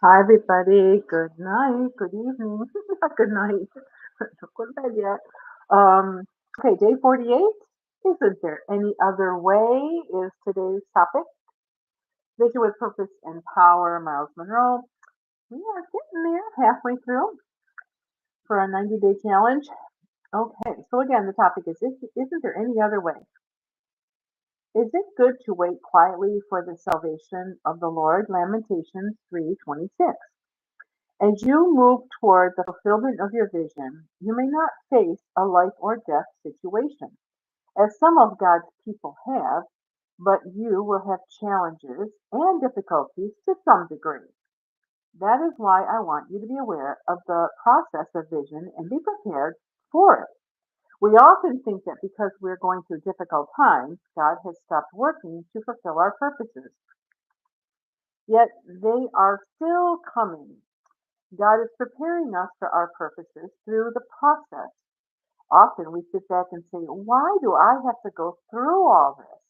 Hi, everybody. Good night. Good evening. Not good night. Don't go to bed yet. Um, okay, day 48. Isn't there any other way? Is today's topic. Vision with Purpose and Power, Myles Munroe. We are getting there halfway through for a 90-day challenge. Okay, so again, the topic isn't there any other way? Is it good to wait quietly for the salvation of the Lord? Lamentations 3:26. As you move toward the fulfillment of your vision, you may not face a life or death situation, as some of God's people have, but you will have challenges and difficulties to some degree. That is why I want you to be aware of the process of vision and be prepared for it. We often think that because we're going through difficult times, God has stopped working to fulfill our purposes. Yet they are still coming. God is preparing us for our purposes through the process. Often we sit back and say, why do I have to go through all this?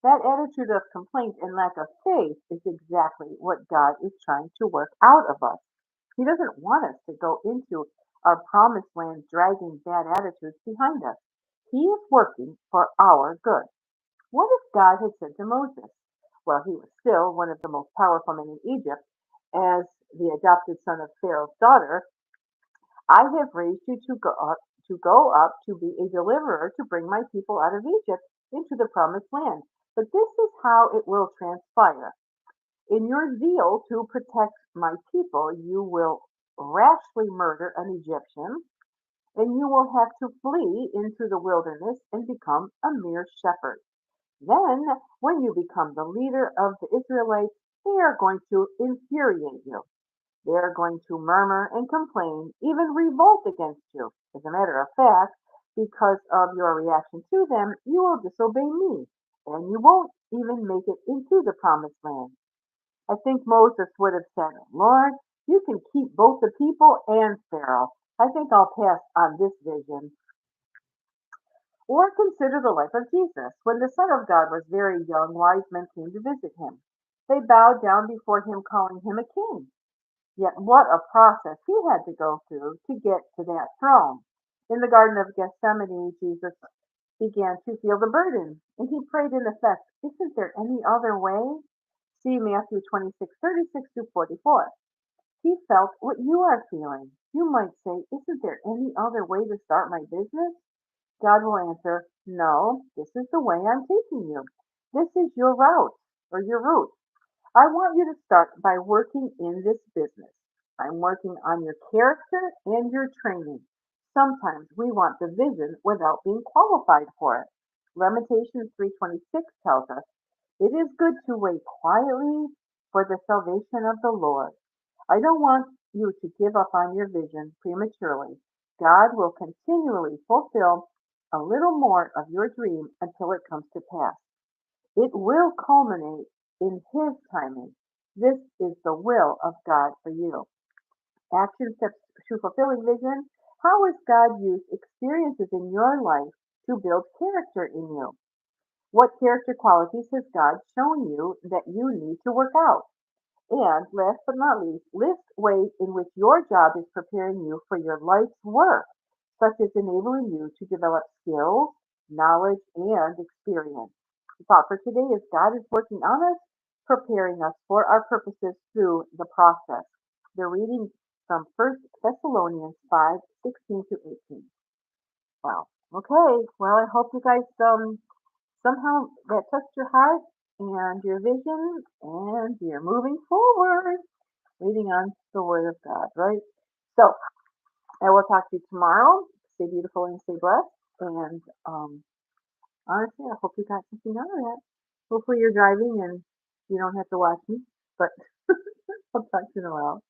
That attitude of complaint and lack of faith is exactly what God is trying to work out of us. He doesn't want us to go into our promised land dragging bad attitudes behind us. He is working for our good. What if God had said to Moses, well, he was still one of the most powerful men in Egypt, as the adopted son of Pharaoh's daughter, I have raised you to go up to be a deliverer to bring my people out of Egypt into the promised land. But this is how it will transpire. In your zeal to protect my people, you will rashly murder an Egyptian, and you will have to flee into the wilderness and become a mere shepherd. Then, when you become the leader of the Israelites, they are going to infuriate you. They are going to murmur and complain, even revolt against you. As a matter of fact, because of your reaction to them, you will disobey me, and you won't even make it into the promised land. I think Moses would have said, Lord, you can keep both the people and Pharaoh. I think I'll pass on this vision. Or consider the life of Jesus. When the Son of God was very young, wise men came to visit him. They bowed down before him, calling him a king. Yet what a process he had to go through to get to that throne. In the Garden of Gethsemane, Jesus began to feel the burden, and he prayed in effect, isn't there any other way? See Matthew 26:36 to 44. He felt what you are feeling. You might say, isn't there any other way to start my business? God will answer, no, this is the way I'm taking you. This is your route or your route. I want you to start by working in this business. I'm working on your character and your training. Sometimes we want the vision without being qualified for it. Lamentations 3:26 tells us, it is good to wait quietly for the salvation of the Lord. I don't want you to give up on your vision prematurely. God will continually fulfill a little more of your dream until it comes to pass. It will culminate in His timing. This is the will of God for you. Action steps to fulfilling vision. How has God used experiences in your life to build character in you? What character qualities has God shown you that you need to work out? And last but not least, list ways in which your job is preparing you for your life's work, such as enabling you to develop skills, knowledge, and experience. The thought for today is God is working on us, preparing us for our purposes through the process. The reading from 1 Thessalonians 5:16 to 18. Wow. Okay. Well, I hope you guys somehow that touched your heart and your vision and you're moving forward, reading on the Word of God, right? So I will talk to you tomorrow. Stay beautiful and stay blessed. And honestly, I hope you got something out of that. Hopefully you're driving and you don't have to watch me, but I'll talk to you in a while.